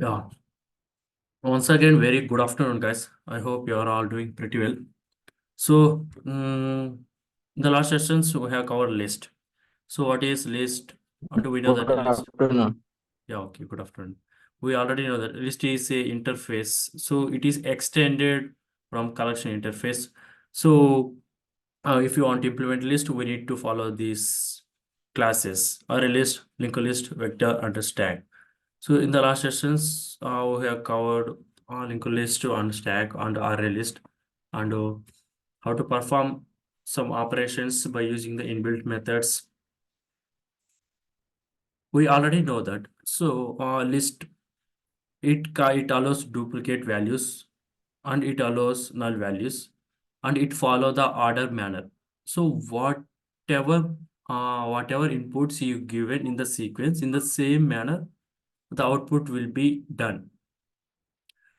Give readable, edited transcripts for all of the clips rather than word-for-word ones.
Yeah, once again, very good afternoon, guys. I hope you are all doing pretty well. So, in the last sessions, we have covered list. So, what is list? How do we know Good that list? afternoon. Yeah, okay, good afternoon. We already know that list is a interface. So, it is extended from collection interface. So, if you want to implement list, we need to follow these classes: array list, linked list, vector, and stack. So in the last sessions, we have covered linked list and stack and array list and how to perform some operations by using the inbuilt methods. We already know that. So list it allows duplicate values and it allows null values and it follow the order manner. So whatever inputs you given in the sequence in the same manner, the output will be done.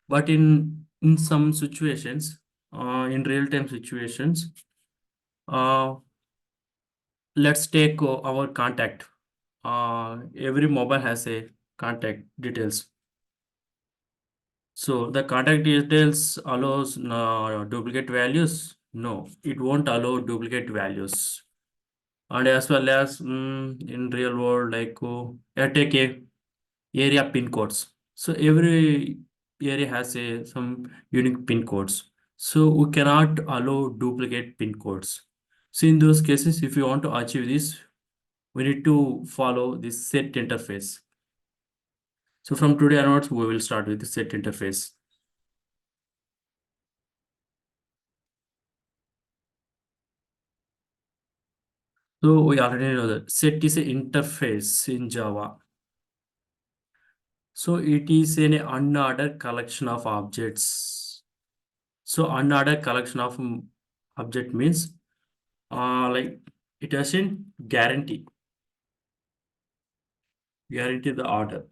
But in some situations, in real time situations, uh, let's take our contact. Every mobile has a contact details. So the contact details allows duplicate values. No, it won't allow duplicate values. And as well as in real world, like take a area pin codes. So every area has a some unique pin codes. So we cannot allow duplicate pin codes. So in those cases, if you want to achieve this, we need to follow this set interface. So from today onwards, we will start with the set interface. So we already know that set is an interface in Java. So it is an unordered collection of objects. So unordered collection of object means like it doesn't guarantee the order.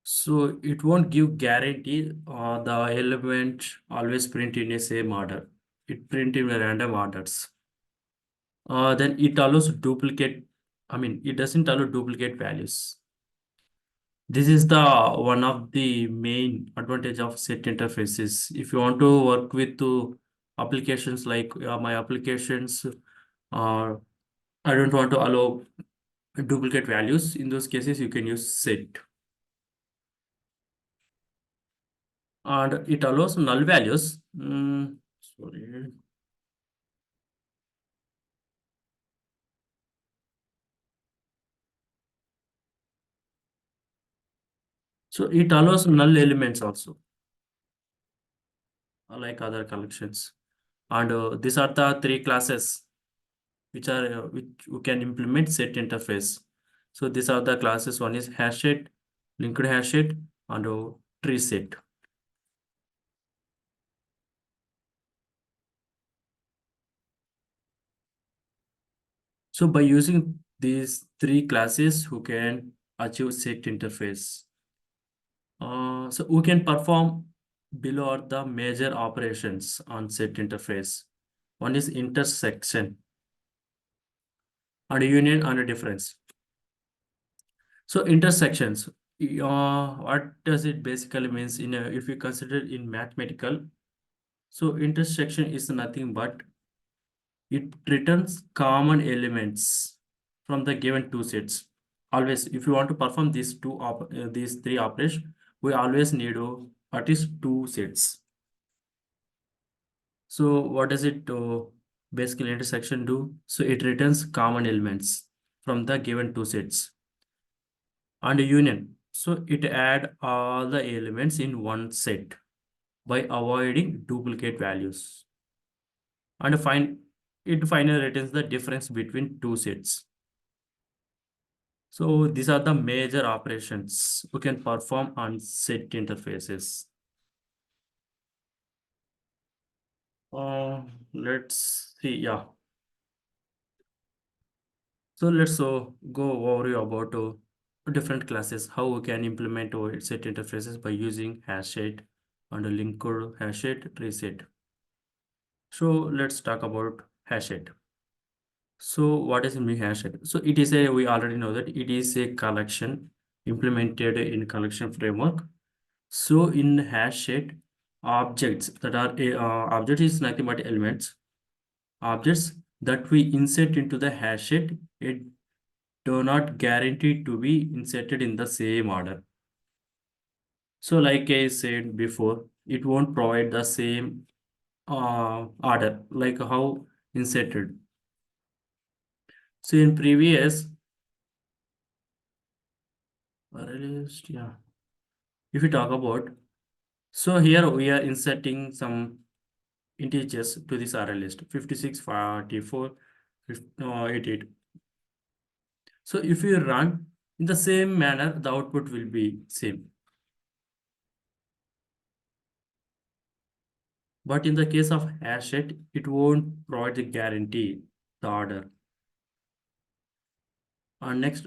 So it won't give guarantee the element always print in a same order. It print in a random orders. Then it allows duplicate. I mean, it doesn't allow duplicate values. This is the one of the main advantage of set interfaces. If you want to work with applications like my applications, uh, I don't want to allow duplicate values. In those cases, you can use set. And it allows null values. Sorry. So it allows null elements also, like other collections. And these are the three classes which you can implement set interface. So these are the classes. One is hash set, linked hash set, and tree set. So by using these three classes, who can achieve set interface. So we can perform below are the major operations on set interface. One is intersection and union and difference. So intersections, what does it basically means in if you consider in mathematical? So intersection is nothing but it returns common elements from the given two sets. Always, if you want to perform these three operations, we always need at least two sets. So what does it basically intersection do? So it returns common elements from the given two sets. And union. So it add all the elements in one set by avoiding duplicate values. And it finally returns the difference between two sets. So these are the major operations we can perform on set interfaces. Uh, let's see, yeah. So let's go over about different classes, how we can implement our set interfaces by using hash set and a linked hash set, tree set. So let's talk about hash set. So what is mean hash set? So it is a, we already know that it is a collection implemented in collection framework. So in hash set, objects that are object is nothing but elements. Objects that we insert into the hash set, it do not guarantee to be inserted in the same order. So like I said before, it won't provide the same order like how inserted. So in previous array list, yeah. If we talk about, so here we are inserting some integers to this array list 56, 44, 88. So if you run in the same manner, the output will be same. But in the case of hash set, it won't provide the guarantee, the order. And next,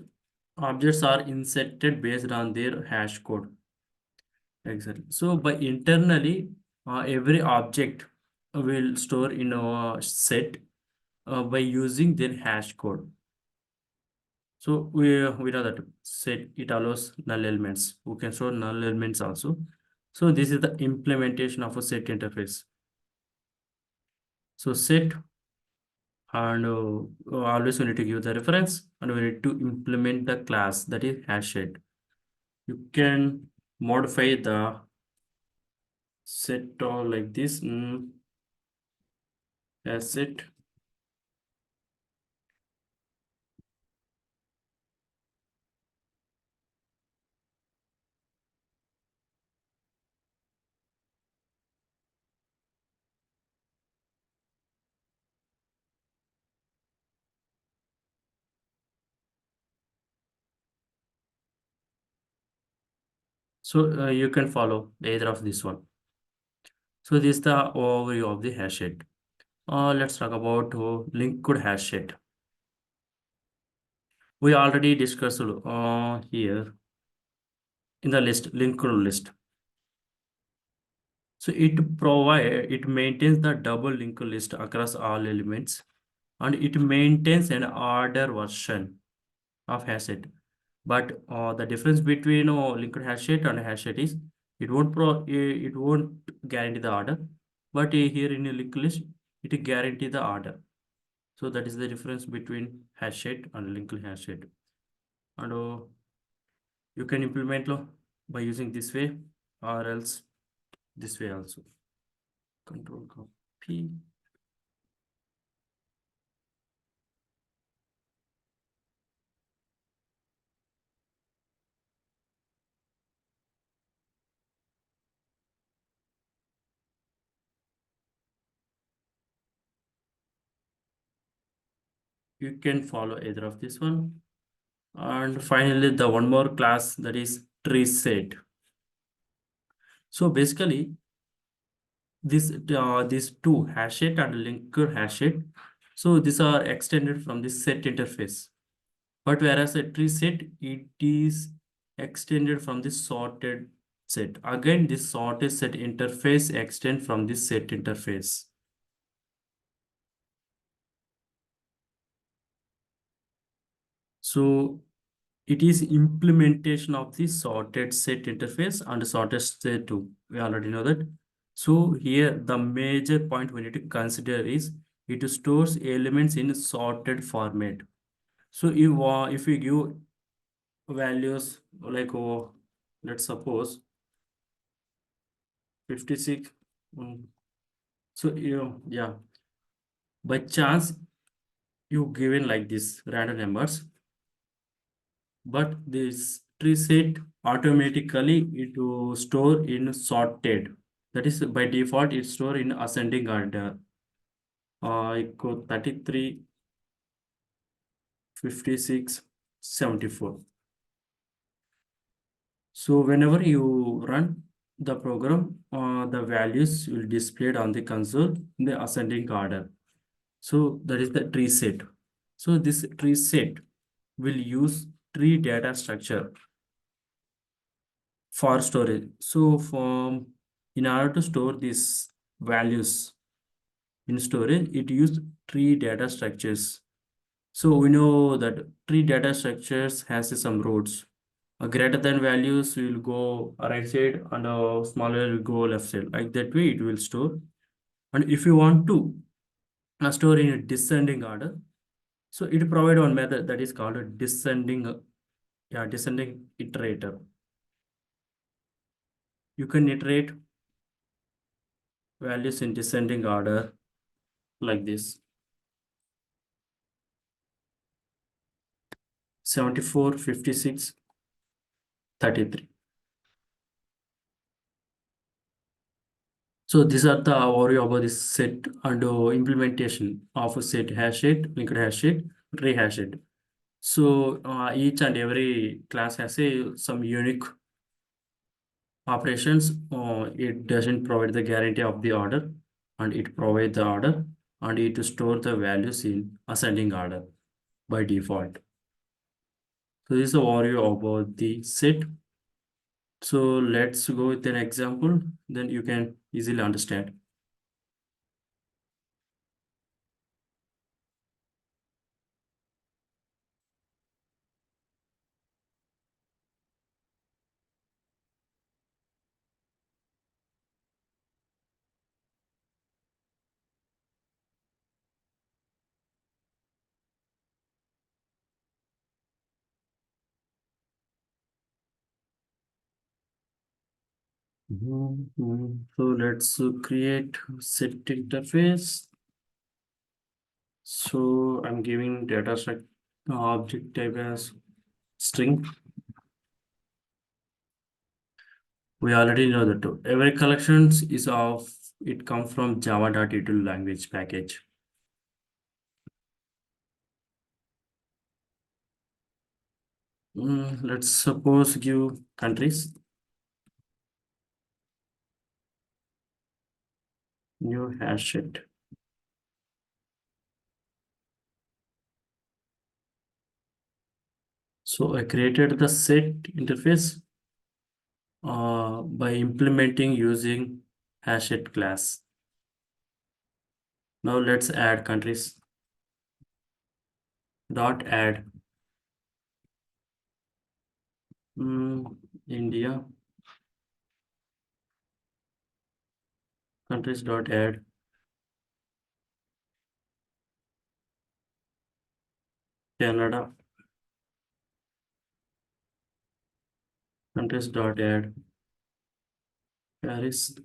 objects are inserted based on their hash code. Exactly. So by internally, every object will store in a set by using their hash code. So we know that set it allows null elements. We can store null elements also. So this is the implementation of a set interface. So set and always we need to give the reference and we need to implement the class that is hash set. You can modify the set or like this as set. So you can follow either of this one. So this is the overview of the hash set. Let's talk about linked hash set. We already discussed here in the list, linked list. So it maintains the double linked list across all elements and it maintains an order version of hash set. But the difference between linked hash set and hash set is it won't guarantee the order, but here in a linked list it guarantee the order. So that is the difference between hash set and linked hash set. And you can implement by using this way or else this way also. Control copy. You can follow either of this one. And finally, the one more class that is tree set. So basically, these two hash set and linker hash set. So these are extended from the set interface. But whereas a tree set, it is extended from the sorted set. Again, this sorted set interface extend from the set interface. So it is implementation of the sorted set interface and sorted set too. We already know that. So here the major point we need to consider is it stores elements in sorted format. So if we give values like let's suppose 56. So yeah, by chance you given like this random numbers, but this tree set automatically it will store in sorted. That is by default it's stored in ascending order. I go 33, 56, 74. So whenever you run the program, the values will displayed on the console in the ascending order. So that is the tree set. So this tree set will use tree data structure for storage. So in order to store these values in storage, it used tree data structures. So we know that tree data structures has some rows. A greater than values will go right side and a smaller will go left side. Like that way it will store. And if you want to store in a descending order, so it provide one method that is called a descending, descending iterator. You can iterate values in descending order like this: 74, 56, 33. So these are the overview about this set and implementation of a set hash rate, linked hash rate, rehash it. So each and every class has some unique operations. It doesn't provide the guarantee of the order, and it provides the order, and it store the values in ascending order by default. So this is the overview about the set. So let's go with an example, then you can easily understand. So let's create set interface. So I'm giving data set object type as string. We already know that every collections is of it comes from java.util language package. Let's suppose give countries, new hash it. So I created the set interface by implementing using hashet class. Now let's add countries. Dot add India, countries dot add Canada, countries dot add Paris,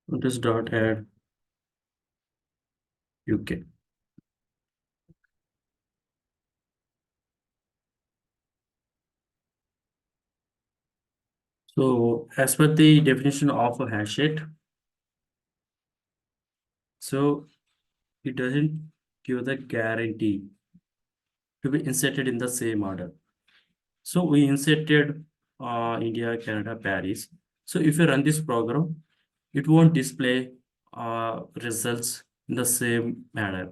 countries dot add UK. So as per the definition of a hashet, so it doesn't give the guarantee to be inserted in the same order. So we inserted India, Canada, Paris. So if you run this program, it won't display results in the same manner.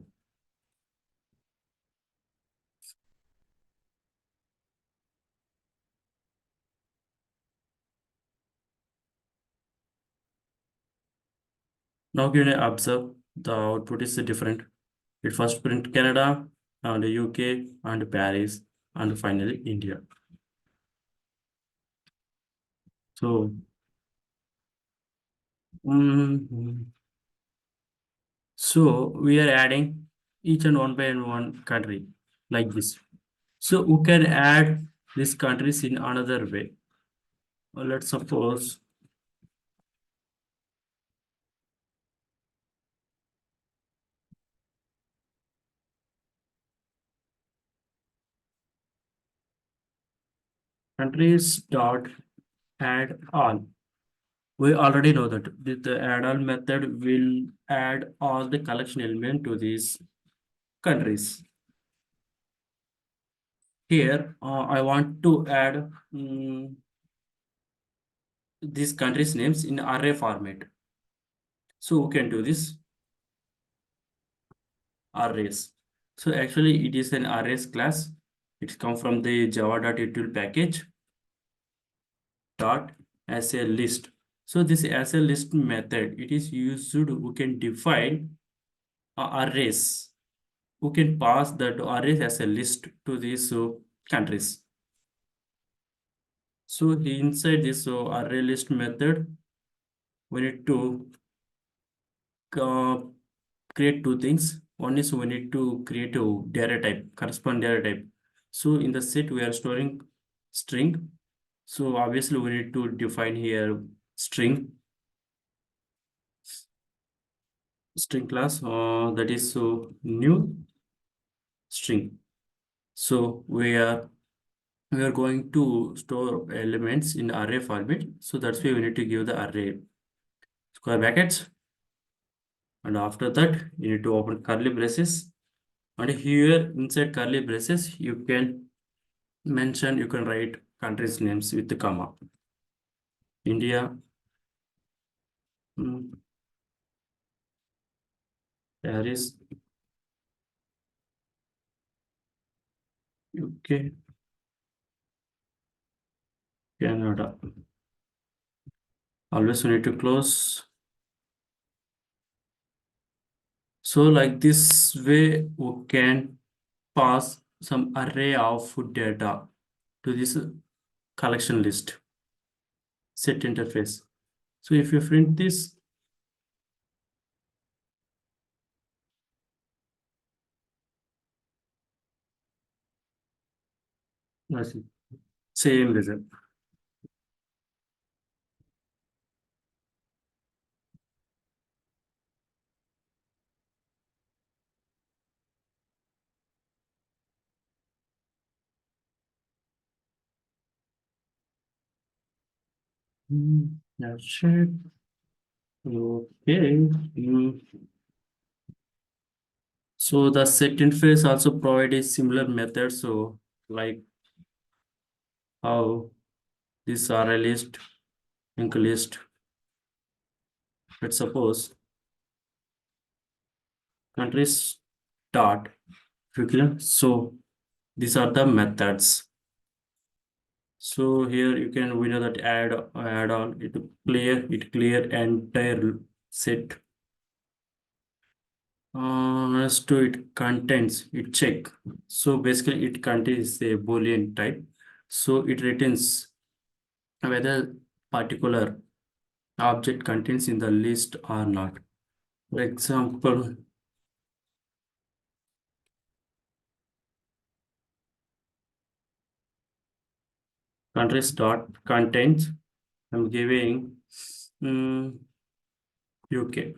Now can you observe the output is different. It first print Canada and UK and Paris and finally India. So mm, so we are adding each and one by one country like this. So we can add these countries in another way. Let's suppose countries dot add all. We already know that the add all method will add all the collection element to these countries. Here, I want to add these countries names in array format. So we can do this arrays. So actually it is an arrays class. It's come from the java.util package dot as a list. So this as a list method, it is used, we can define arrays. We can pass that arrays as a list to these countries. So inside this array list method, we need to uh, create two things. One is we need to create a data type, corresponding data type. So in the set, we are storing string. So obviously we need to define here string class that is new string. So we are going to store elements in array format. So that's why we need to give the array square brackets. And after that, you need to open curly braces. And here inside curly braces, you can you can write countries names with the comma. India, mm, Paris, UK, Canada. Always we need to close. So like this way, we can pass some array of data to this collection list set interface. So if you print this, that's it. Same result. That's it. Okay. So the set interface also provide a similar method. So like how this array list, linked list. Let's suppose countries dot. Okay. So these are the methods. So here you can we know that add on it clear entire set. As to it contents it check. So basically it contains a boolean type. So it returns whether particular object contains in the list or not. For example, countries dot contains. I'm giving UK.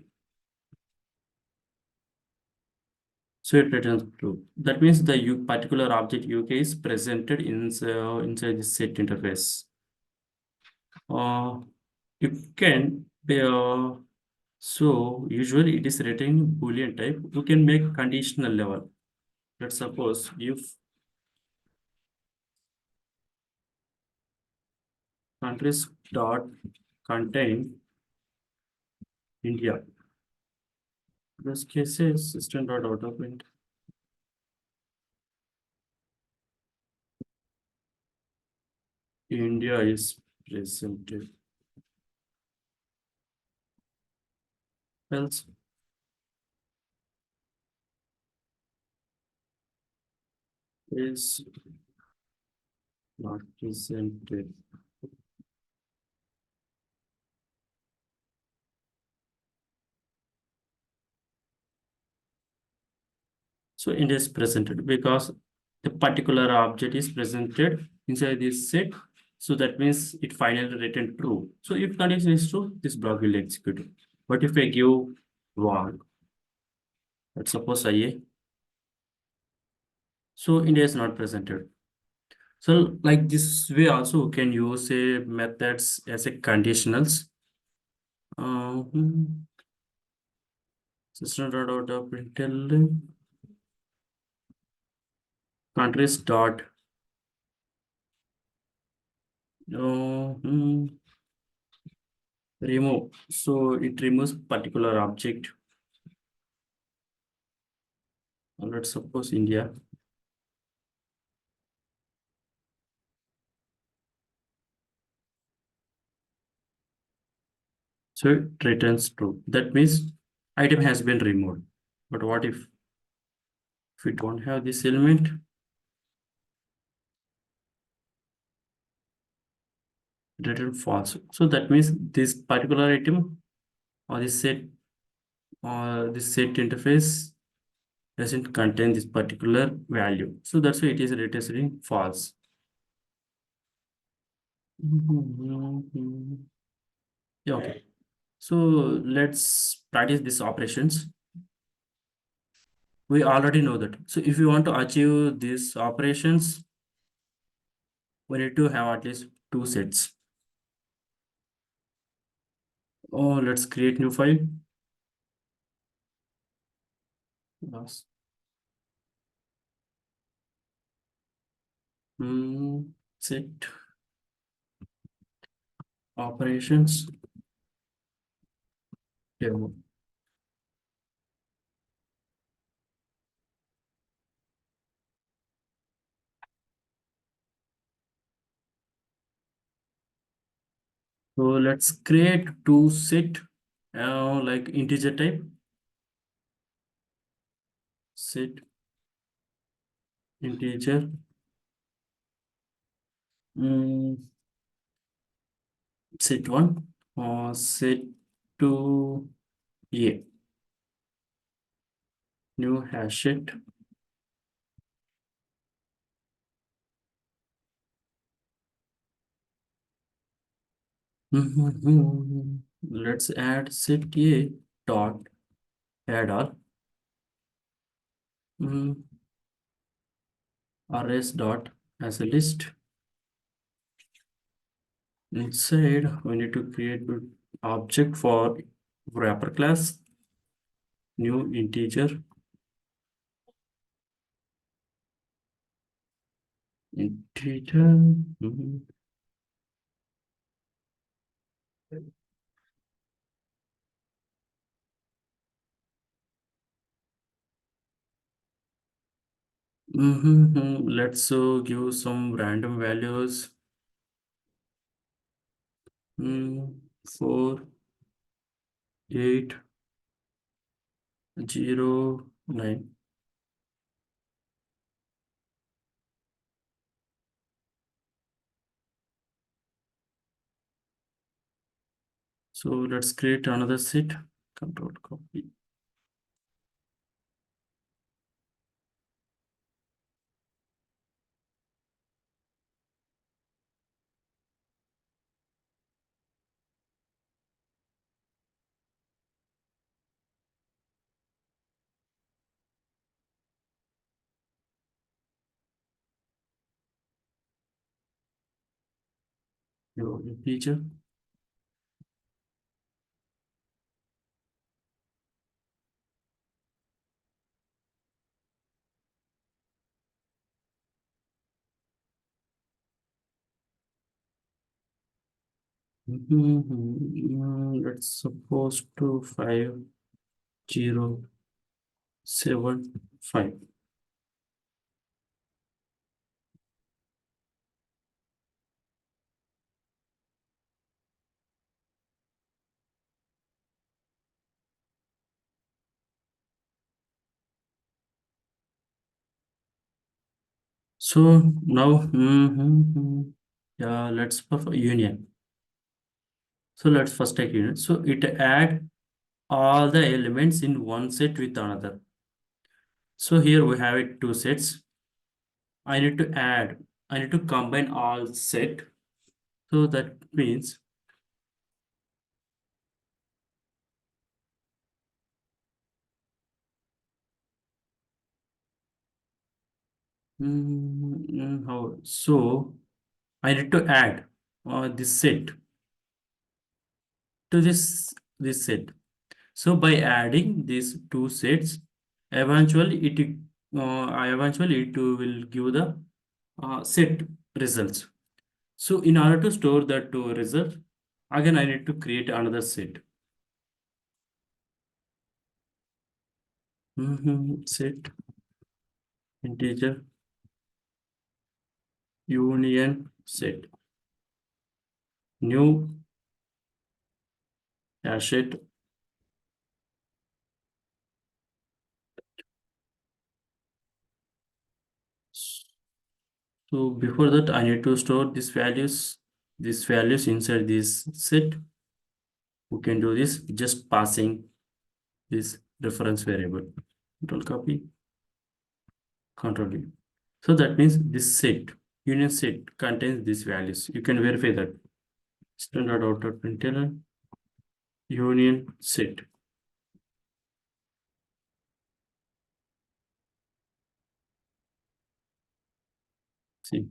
So it returns true. That means the particular object UK is presented inside the set interface. Uh, you can so usually it is written Boolean type. You can make conditional level. Let's suppose if countries dot contain India. This case is system dot auto print. India is presented. Else is not presented. So India is presented because the particular object is presented inside this set. So that means it finally written true. So if condition is true, this block will execute. But if I give wrong, let's suppose IA, so India is not presented. So like this way also we can use a methods as a conditionals. System dot out of println countries dot remove. So it removes particular object. Let's suppose India. So it returns true. That means item has been removed. But what if we don't have this element? Return false. So that means this particular item or this set interface doesn't contain this particular value. So that's why it is returning false. Yeah, okay. So let's practice these operations. We already know that. So if you want to achieve these operations, we need to have at least two sets. Oh, let's create new file. Yes. Set operations demo. So let's create two set like integer type set integer. Mm, Set one or set two. Yeah, new hash set. Let's add set a dot add all. Mm, Arrays dot as a list. Inside, we need to create an object for wrapper class, new integer, integer. Let's give some random values. 4, 8, 0, 9. So let's create another set. Control copy. Your integer. Let's suppose to 5075. So now, yeah, let's perform union. So let's first take union. So it add all the elements in one set with another. So here we have it two sets. I need to add, I need to combine all set. So that means how so I need to add this set to this set. So by adding these two sets, eventually it will give the set results. So in order to store that result, again I need to create another set. Set integer union set new hash it. So before that, I need to store these values inside this set. We can do this just passing this reference variable. Control copy, control V. So that means this set, union set contains these values. You can verify that. Standard out of println union set. See,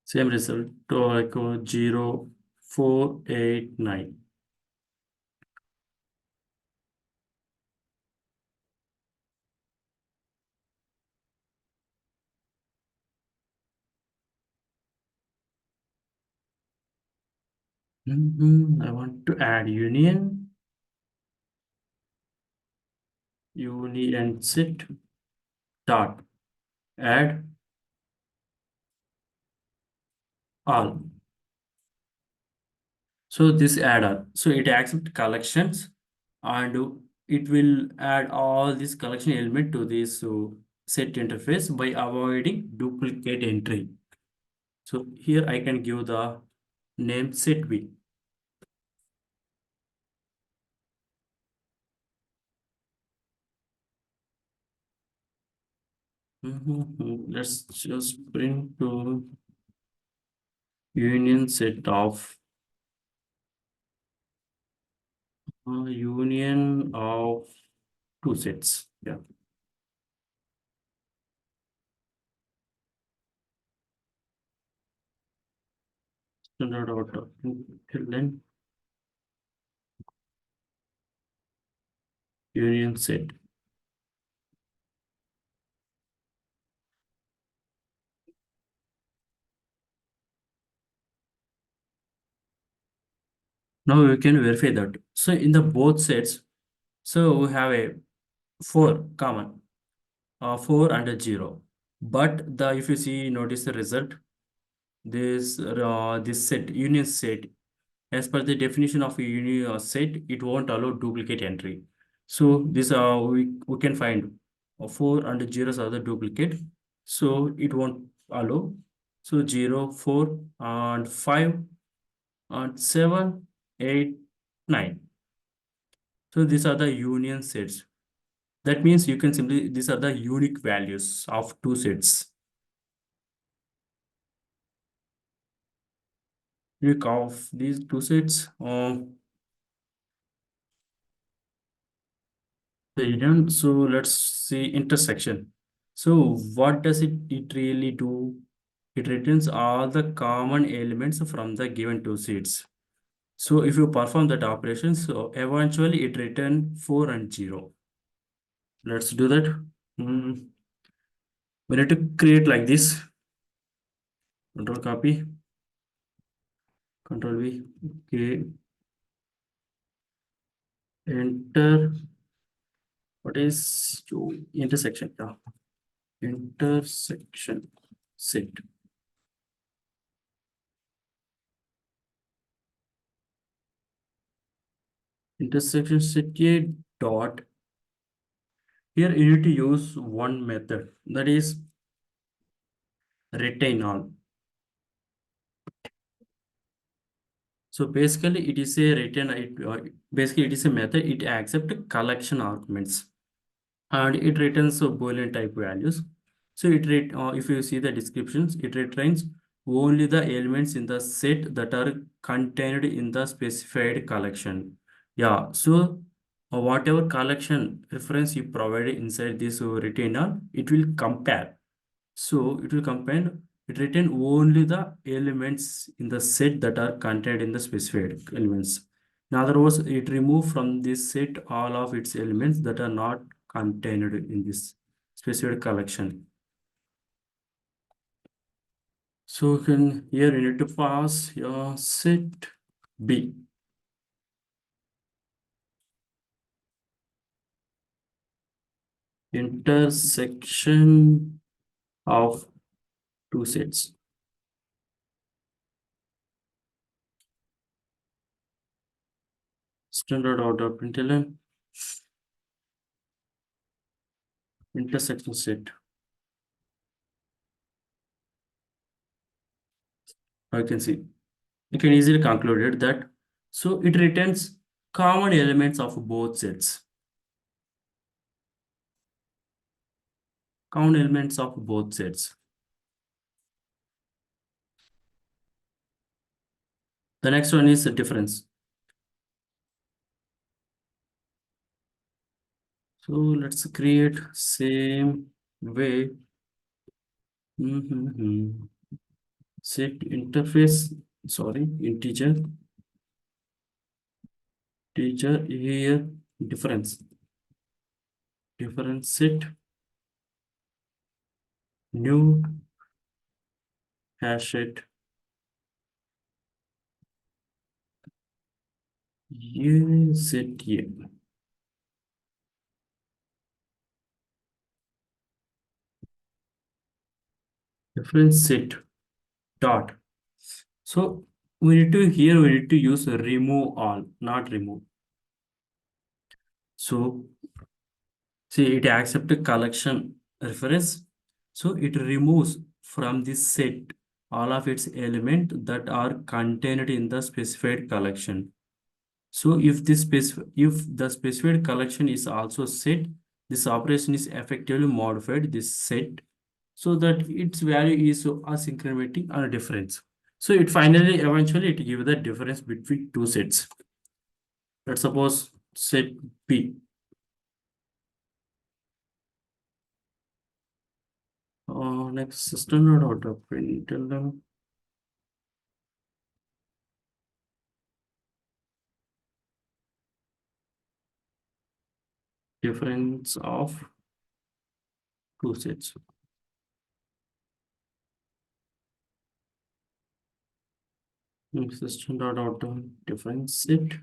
same result to like 0489. I want to add union set dot add all. So this adder, so it accepts collections and it will add all these collection element to this set interface by avoiding duplicate entry. So here I can give the name set B. Let's just print to union set of union of two sets. Yeah. Standard out of println union set. Now we can verify that. So in the both sets, so we have a 4 common, 4 and a 0. But the if you see, notice the result, this set, union set, as per the definition of a union set, it won't allow duplicate entry. So this we can find 4 and zeros are the duplicate. So it won't allow. So 0, 4 and 5 and 7, 8, 9. So these are the union sets. That means you can simply, these are the unique values of two sets. Unique of these two sets. So let's see intersection. So what does it really do? It returns all the common elements from the given two sets. So if you perform that operation, so eventually it return 4 and 0. Let's do that. Mm, We need to create like this. Control copy, control V. Okay, enter. What is intersection? Yeah. Intersection set. Intersection set a dot. Here you need to use one method, that is retain all. So basically it is a retain basically it is a method, it accepts collection arguments and it returns Boolean type values. So if you see the descriptions, it returns only the elements in the set that are contained in the specified collection. Yeah, so whatever collection reference you provided inside this retainer, it will compare. So it will combine, it retain only the elements in the set that are contained in the specified elements. In other words, it remove from this set all of its elements that are not contained in this specified collection. So here you need to pass your set B. Intersection of two sets. Standard out of println intersection set. I can see. You can easily conclude it that so it returns common elements of both sets. Common elements of both sets. The next one is the difference. So let's create same way. Mhm. Set interface, sorry, integer here, difference set, new hash set, here, set here, difference set dot. So we need to use remove all, not remove. So see, it accepts a collection reference. So it removes from this set all of its elements that are contained in the specified collection. So if the specified collection is also set, this operation is effectively modified this set so that its value is asynchramatic and a difference. So it finally eventually it gives the difference between two sets. Let's suppose set B. Next standard out of println difference of two sets. Next standard out of difference set.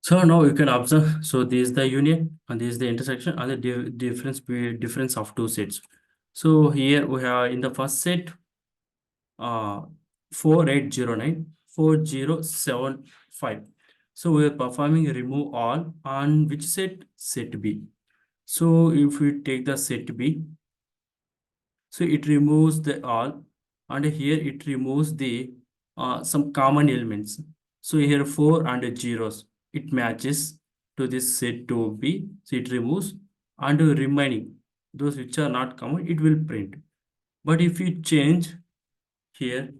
So now you can observe. So this is the union and this is the intersection and the difference of two sets. So here we have in the first set uh 4809 4075. So we are performing remove all on which set? Set B. So if we take the set B, so it removes the all and here it removes the some common elements. So here 4 and zeros, it matches to this set 2B. So it removes and remaining, those which are not common, it will print. But if you change here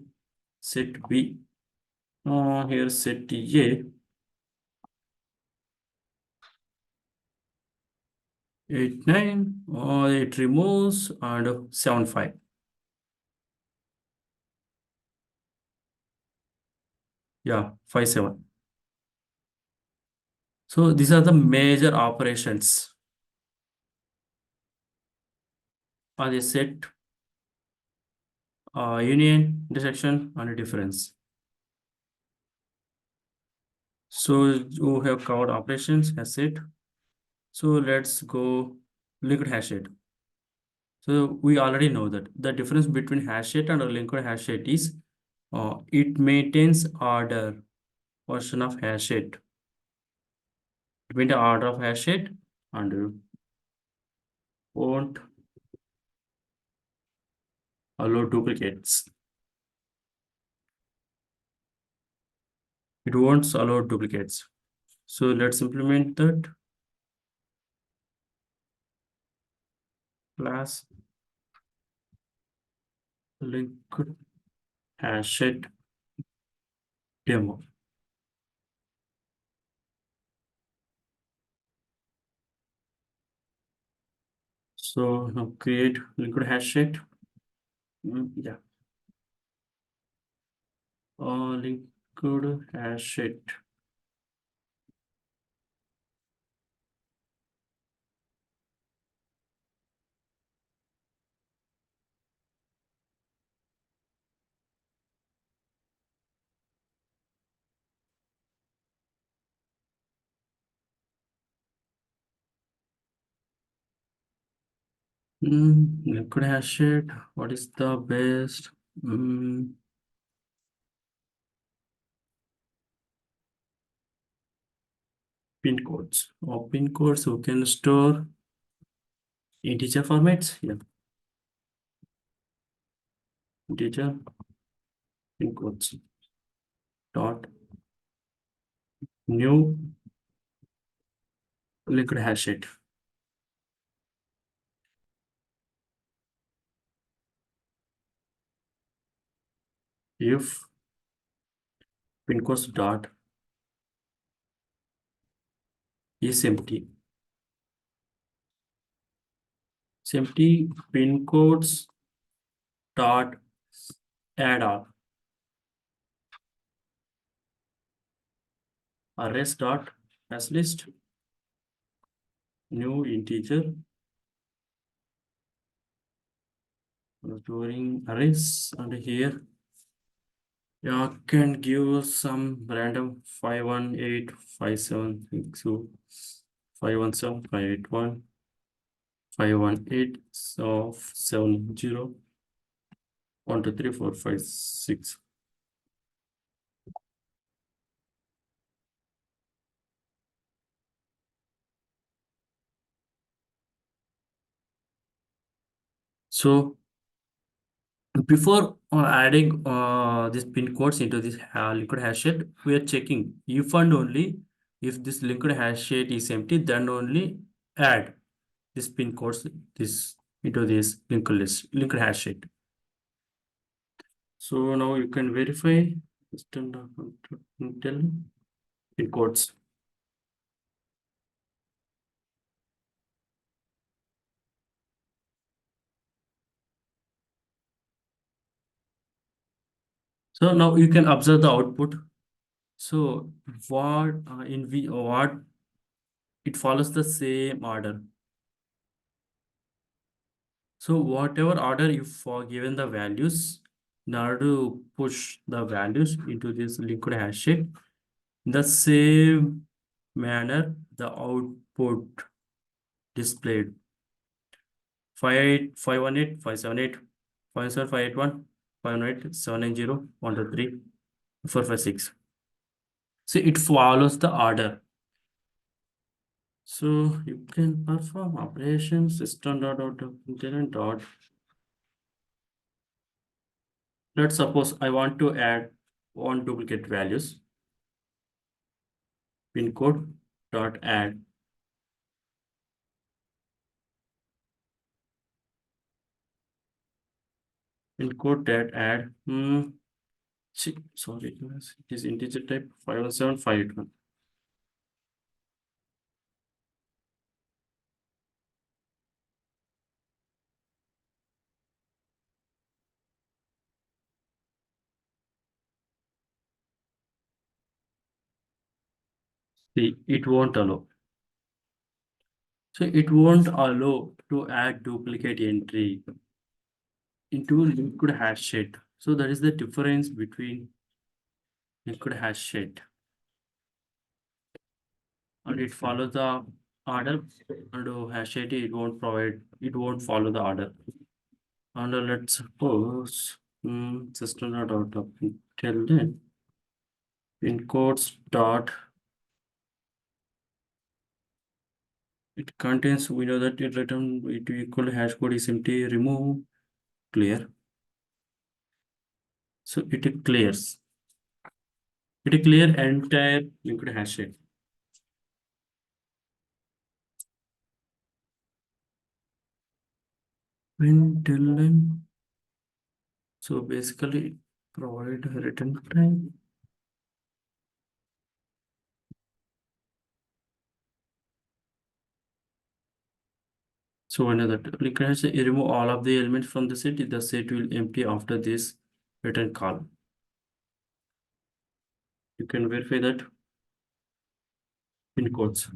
set B, here set A, 89, it removes and 75. Yeah, 57. So these are the major operations on the set union, intersection, and difference. So you have covered operations as it. So let's go linked hash rate. So we already know that the difference between hash rate and a linked hash rate is it maintains order version of hash rate. It maintains order of hash rate and won't allow duplicates. It won't allow duplicates. So let's implement that class linked hash rate demo. So now create linked hash rate. Yeah. Linked hash rate. Liquid hash rate. What is the best? Pin codes. Or pin codes you can store integer formats. Yeah, integer pin codes. Dot new liquid hash rate. If pin codes dot is empty. It's empty. Pin codes dot add all. Arrays dot as list. New integer. Storing arrays, and here you can give some random 518 517 581 so 70 1 2 3 4 5 6. So before adding this pin codes into this liquid hash rate, we are checking if and only if this liquid hash rate is empty, then only add this pin codes this into this linked hash rate. So now you can verify standard Intel pin codes. So now you can observe the output. So what what it follows the same order. So whatever order you for given the values, in order to push the values into this liquid hash rate, in the same manner the output displayed 58518 So it follows the order. So you can perform operations system.out.println. Let's suppose I want to add one duplicate values. Pin code dot add pin code dot add. Sorry, it is integer type 517581. See, it won't allow. So it won't allow to add duplicate entry into liquid hash rate. So that is the difference between liquid hash rate. And it follows the order, and hash rate it won't follow the order. And let's suppose system dot out of tell then pin codes dot it contains, we know that it return it equal hash code is empty, remove clear. So it clears. It clear entire liquid hash rate. Println. So basically provide return time. So another liquid hash rate, you remove all of the elements from the set will empty after this return call. You can verify that in codes.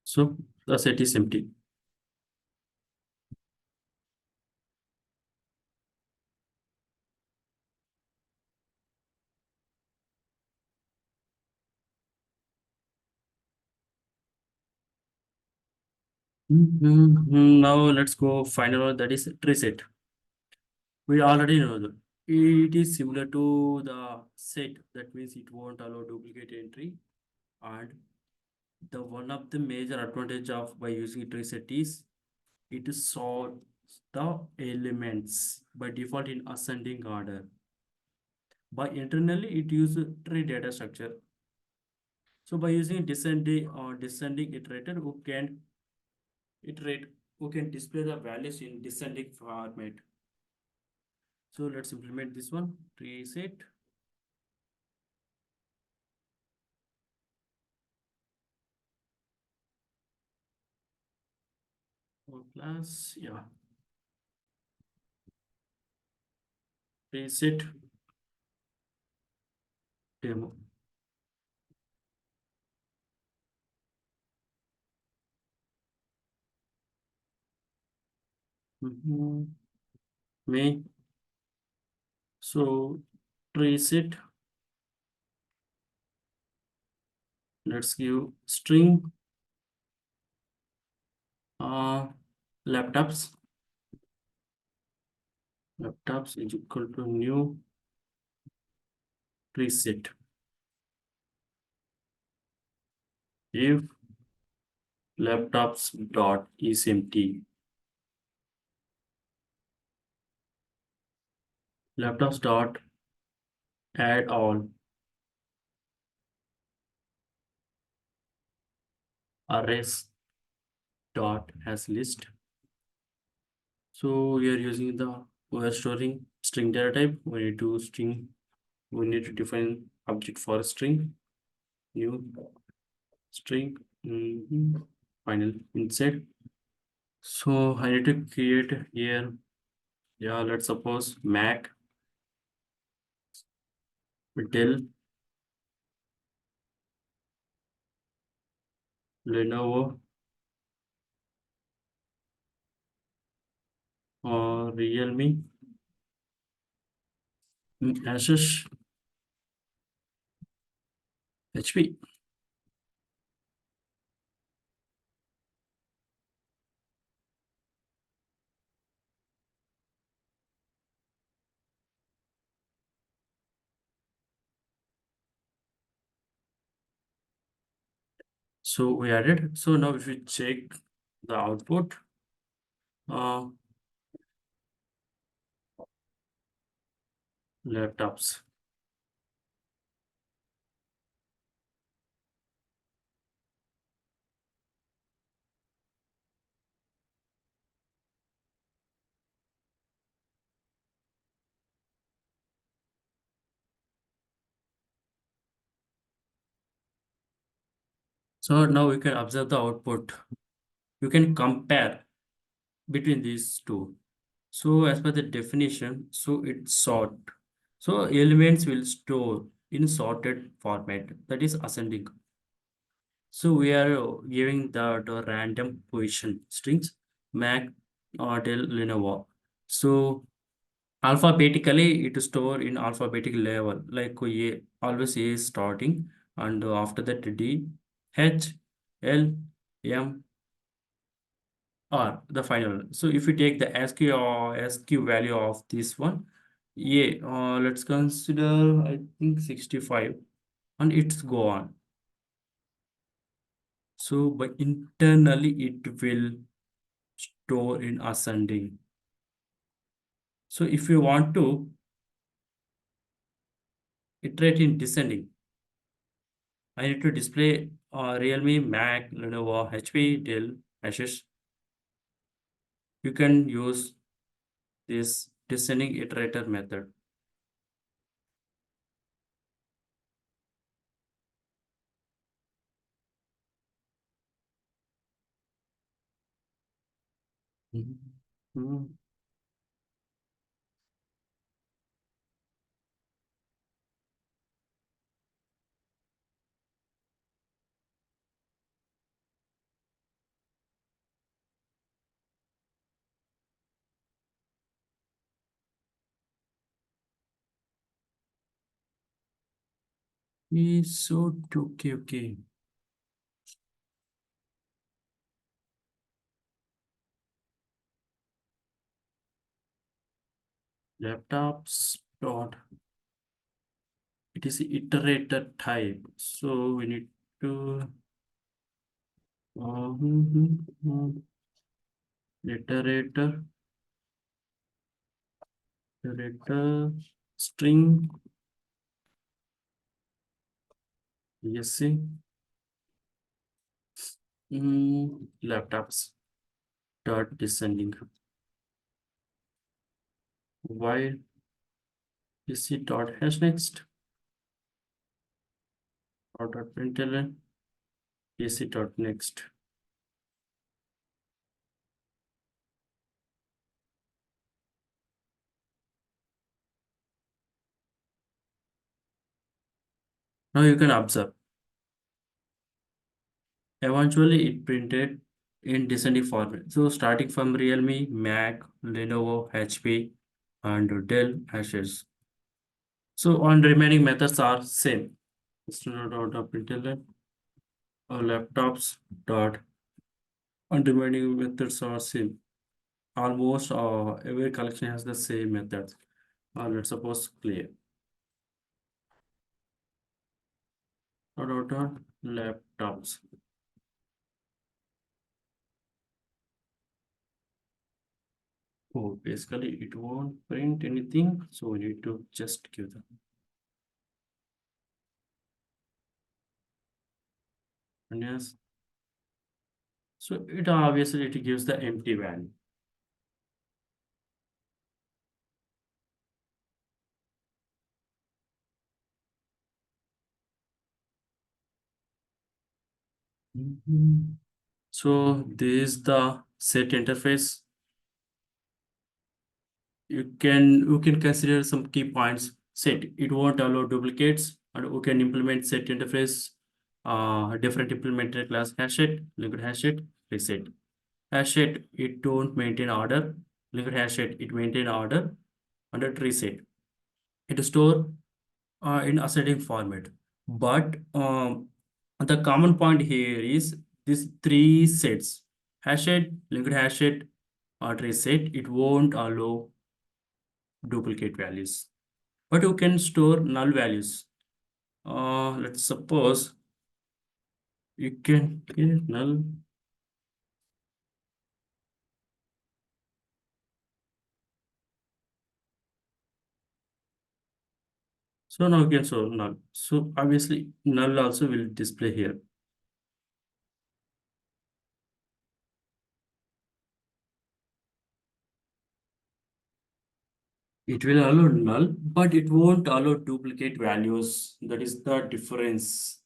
So the set is empty. Now let's go final one, that is reset. We already know that it is similar to the set. That means it won't allow duplicate entry. And the one of the major advantage of by using reset is it sorts the elements by default in ascending order. By internally, it uses tree data structure. So by using descending or descending iterator, iterate who can display the values in descending format. So let's implement this one. Reset or class. Yeah, reset demo. Mhm. May so reset. Let's give string uh laptops. Laptops is equal to new reset. If laptops dot is empty, laptops dot add all arrays dot as list. So we are using we are storing string data type. We need to define object for a string, new string, final insert. So I need to create here, yeah, let's suppose Mac, Dell, Lenovo, or Realme, Asus, HP. So we added. So now if we check the output, uh, laptops. So now we can observe the output. You can compare between these two. So as per the definition, so it's sort. So elements will store in sorted format, that is ascending. So we are giving the random position strings Mac or Dell Lenovo. So alphabetically it is stored in alphabetic level like A, always A is starting, and after that D, H, L, M, or the final. So if you take the SQ or SQ value of this one, yeah, let's consider I think 65, and it's go on. So but internally it will store in ascending. So if you want to iterate in descending, I need to display Realme, Mac, Lenovo, HP, Dell, Asus. You can use this descending iterator method. Mhm. Mhm. So okay, okay. laptops dot, it is iterator type. So we need to iterator, iterator string ESC laptops dot descending while EC dot hash next or dot println EC dot next. Now you can observe. Eventually, it printed in descending format. So starting from Realme, Mac, Lenovo, HP, and Dell hashes. So on remaining methods are same. Student dot of internet or laptops dot on remaining methods are same. Almost every collection has the same methods. Let's suppose clear. Dot laptops. Oh, basically it won't print anything, so we need to just give them. And yes, so it obviously it gives the empty value. Mhm. So this is the set interface. You can consider some key points. Set it won't allow duplicates, and we can implement set interface. Different implemented class hash it, liquid hash it, reset. Hash it don't maintain order. Liquid hash it maintain order, and it reset. It store in ascending format. But the common point here is these three sets: hashed, linked hashed, or reset. It won't allow duplicate values, but you can store null values. Let's suppose you can get null. So now you can store null. So obviously null also will display here. It will allow null, but it won't allow duplicate values. That is the difference.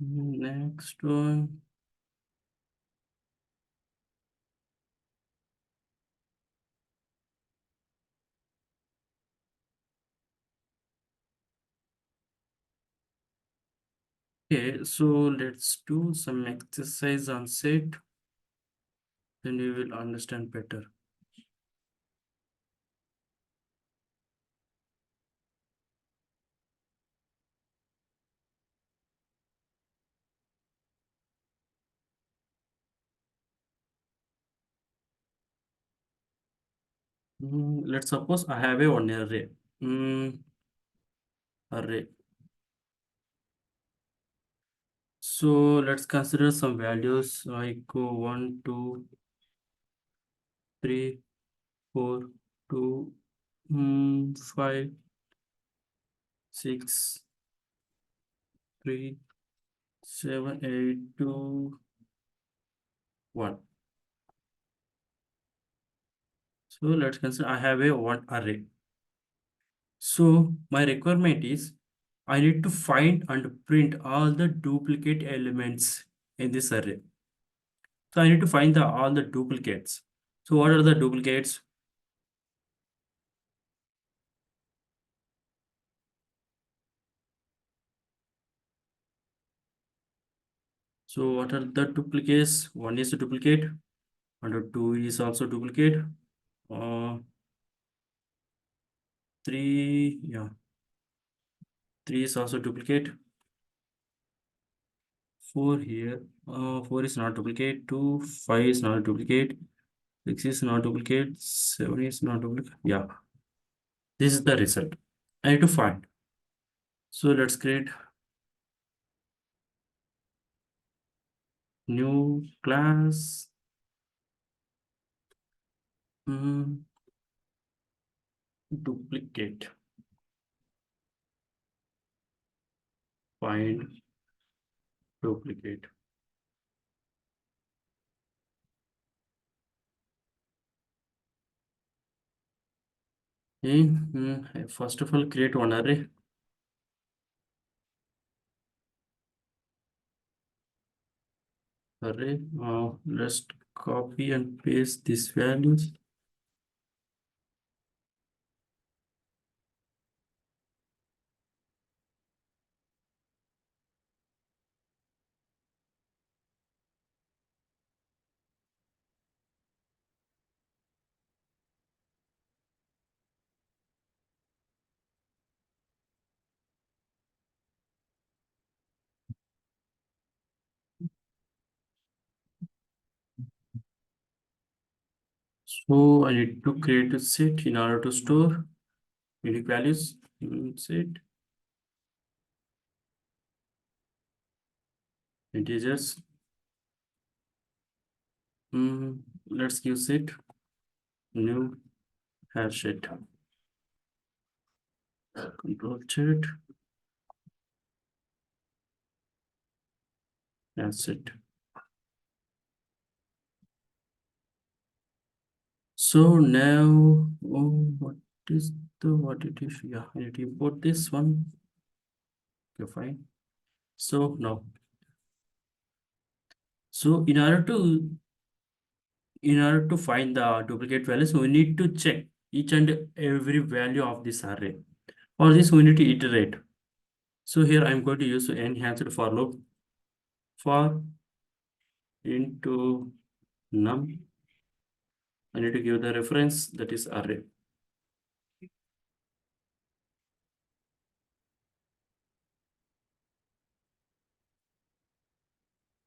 Next one. Okay, so let's do some exercise on set, then we will understand better. Let's suppose I have a one array. Array. So let's consider some values like 1, 2, 3, 4, 2, 5, 6, 3, 7, 8, 2, 1. So let's consider I have a one array. So my requirement is I need to find and print all the duplicate elements in this array. So I need to find all the duplicates. So what are the duplicates? So what are the duplicates? One is a duplicate, and two is also duplicate. Uh, three, yeah, three is also duplicate. 4 here. 4 is not duplicate. 2, 5 is not duplicate. 6 is not duplicate. 7 is not duplicate. Yeah, this is the result. I need to find. So let's create new class. Mm, duplicate. Find duplicate. First of all, create one array. Let's copy and paste these values. So I need to create a set in order to store unique values. Set integers. Let's give set new hash set. Control set hash set. So now, what is what it is? Yeah, I need to import this one. Okay, fine. So now, so in order to find the duplicate values, we need to check each and every value of this array. For this, we need to iterate. So here I'm going to use enhanced for loop for into num. I need to give the reference that is array.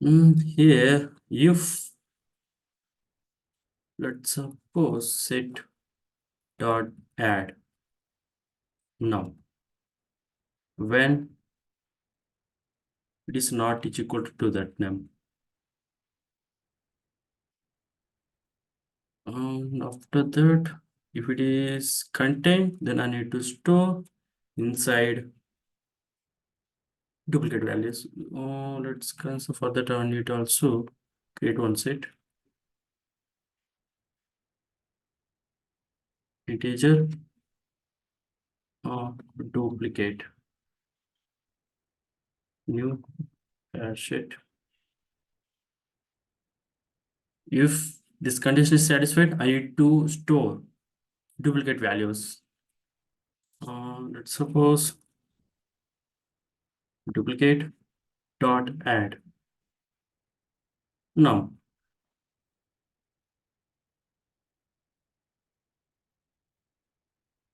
Here, if let's suppose set dot add now when it is not equal to that num. After that, if it is contained, then I need to store inside duplicate values. Let's cancel for that. I need to also create one set integer duplicate new set. If this condition is satisfied, I need to store duplicate values. Let's suppose duplicate dot add now.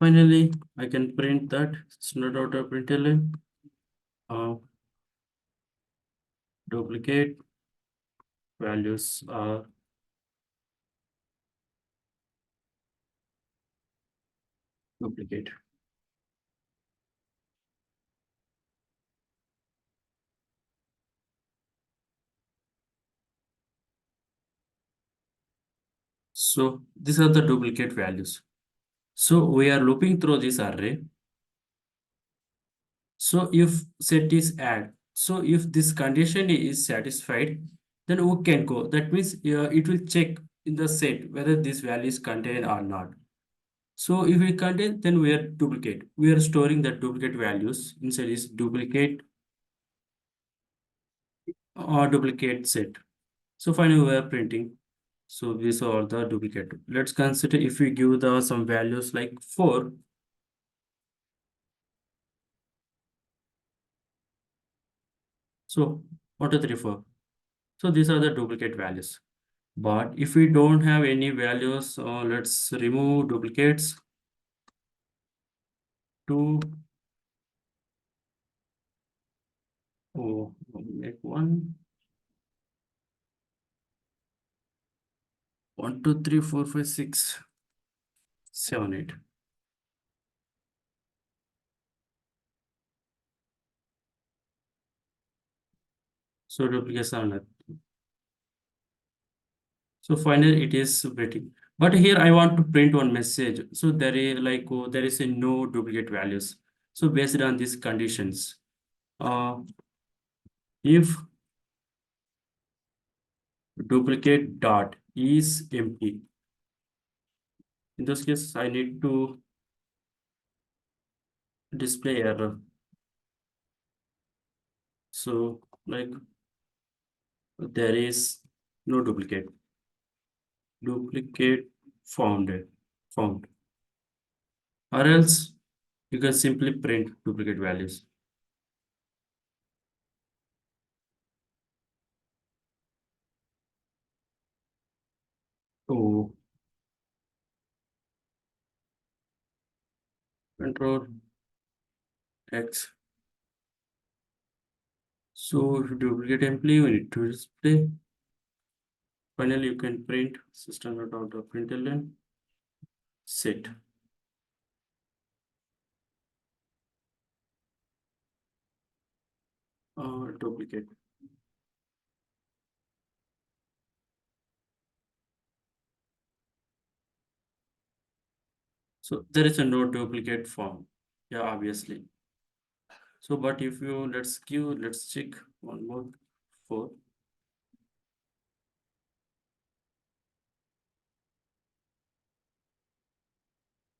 Finally, I can print that it's not out of println. Duplicate values are duplicate. So these are the duplicate values. So we are looping through this array. So if set is add, so if this condition is satisfied, then we can go. That means it will check in the set whether this value is contained or not. So if it contain, then we are duplicate. We are storing the duplicate values inside this duplicate or duplicate set. So finally we are printing. So these are the duplicate. Let's consider if we give the some values like 4. So what are 3, 4? So these are the duplicate values. But if we don't have any values, let's remove duplicates. 2. Oh, Make one. 1, 2, 3, 4, 5, 6, 7, 8. So duplication. So finally it is waiting. But here I want to print one message. So there is like there is a no duplicate values. So based on these conditions, if duplicate dot is empty, in this case I need to display error. So like there is no duplicate. Duplicate found. Or else you can simply print duplicate values. So control X. So if you duplicate employee, we need to display. Finally, you can print system.out.println set duplicate. So there is a no duplicate form. Yeah, obviously. So, but if you let's check one more four.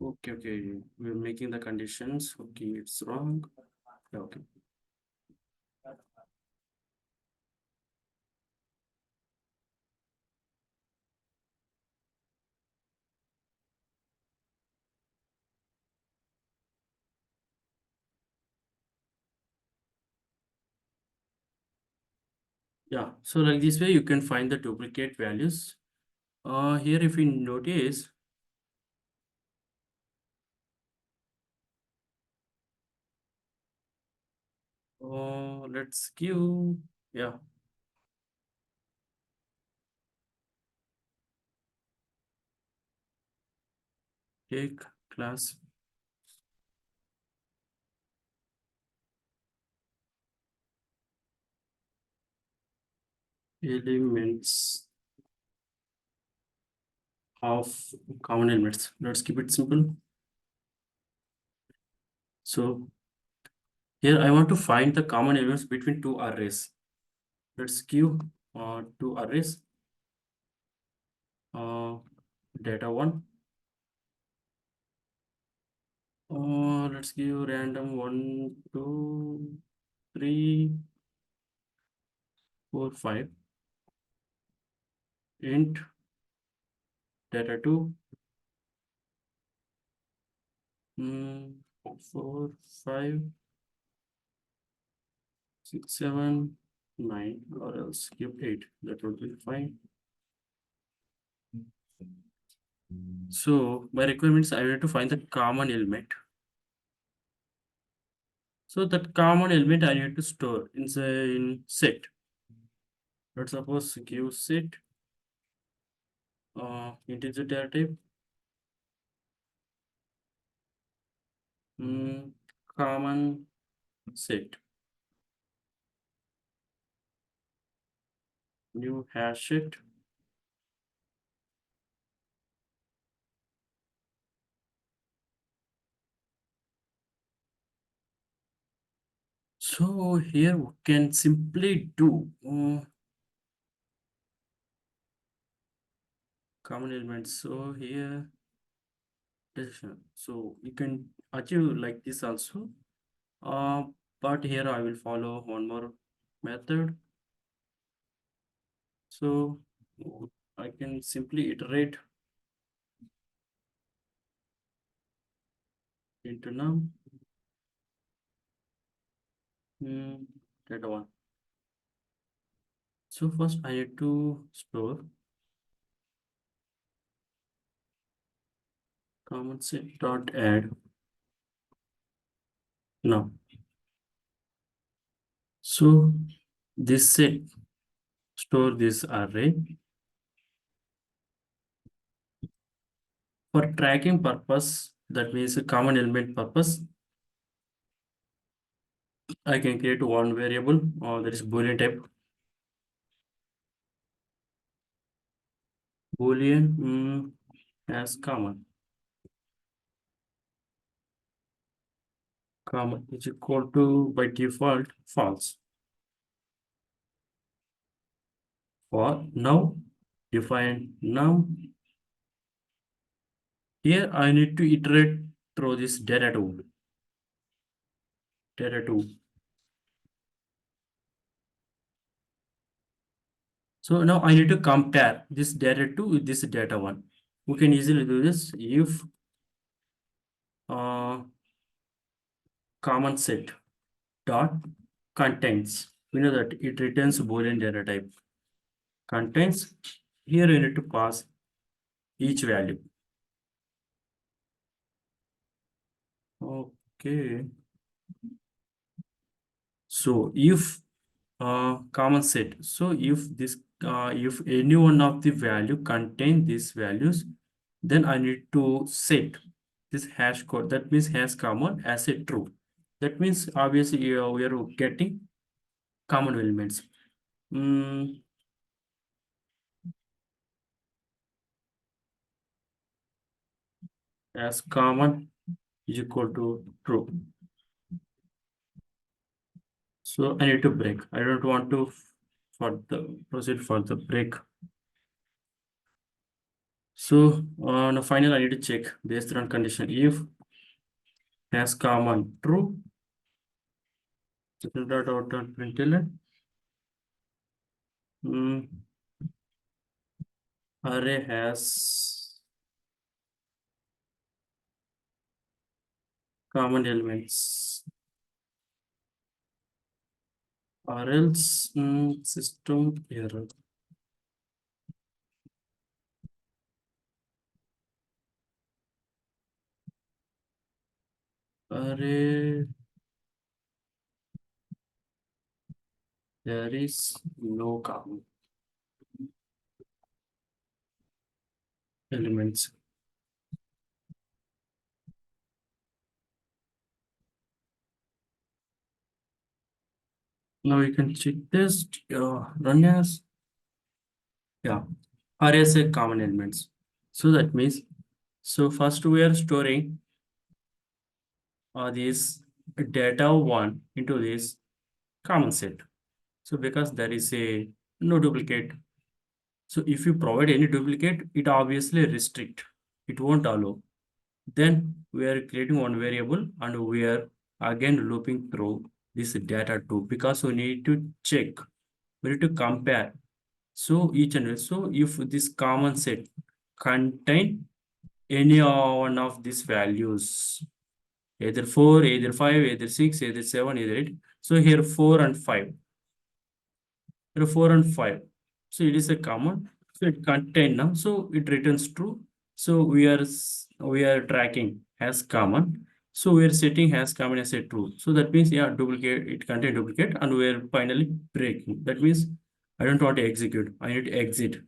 Okay, okay. We're making the conditions. Okay, it's wrong. Yeah, okay. Yeah. So like this way you can find the duplicate values. Here if you notice, let's give, yeah, take class elements of common elements. Let's keep it simple. So here I want to find the common elements between two arrays. Let's give two arrays. Uh, data one. Let's give random 1, 2, 3, 4, 5. Int data 2. 4, 5, 6, 7, 9, or else give 8. That would be fine. So my requirements, I need to find the common element. So that common element I need to store in set. Let's suppose give set integer data type, mm, common set, new hash set. So here we can simply do common elements. So here decision. So you can achieve like this also. Uh, but here I will follow one more method. So I can simply iterate into num data one. So first I need to store common set dot add now. So this set store this array for tracking purpose. That means a common element purpose. I can create one variable that is boolean type. Boolean as common. Common is equal to by default false. For now, define now. Here I need to iterate through this data tool. Data tool. So now I need to compare this data 2 with this data 1. We can easily do this if uh, common set dot contains. We know that it returns Boolean data type. Contains. Here you need to pass each value. Okay. So if common set. So if any one of the value contain these values, then I need to set this hash code. That means hash common as a true. That means obviously we are getting common elements. As common is equal to true. So I need to break. I don't want to for the proceed for the break. So on the final, I need to check based on condition if has common true. Dot out println. Array has common elements, or else system error. Array there is no common elements. Now you can check this run as array as a common elements. So that means first we are storing this data 1 into this common set. So because there is a no duplicate. So if you provide any duplicate, it obviously restrict. It won't allow. Then we are creating one variable and we are again looping through this data too, because we need to check, we need to compare. So each and every, so if this common set contain any one of these values, either 4, either 5, either 6, either 7, either 8. So here 4 and 5. Here 4 and 5. So it is a common. So it contain now. So it returns true. So we are tracking as common. So we are setting as common as a true. So that means duplicate, it contain duplicate, and we are finally breaking. That means I don't want to execute. I need to exit.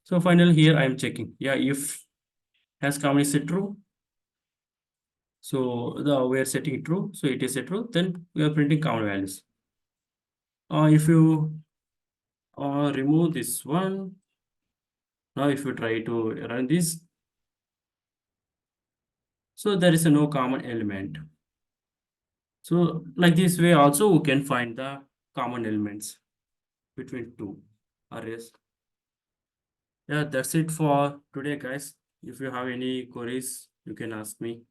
So finally here I am checking. If has common is a true. So we are setting it true. So it is a true. Then we are printing common values. If you remove this one, now if you try to run this, so there is no common element. So like this way also we can find the common elements between two arrays. Yeah, that's it for today, guys. If you have any queries, you can ask me.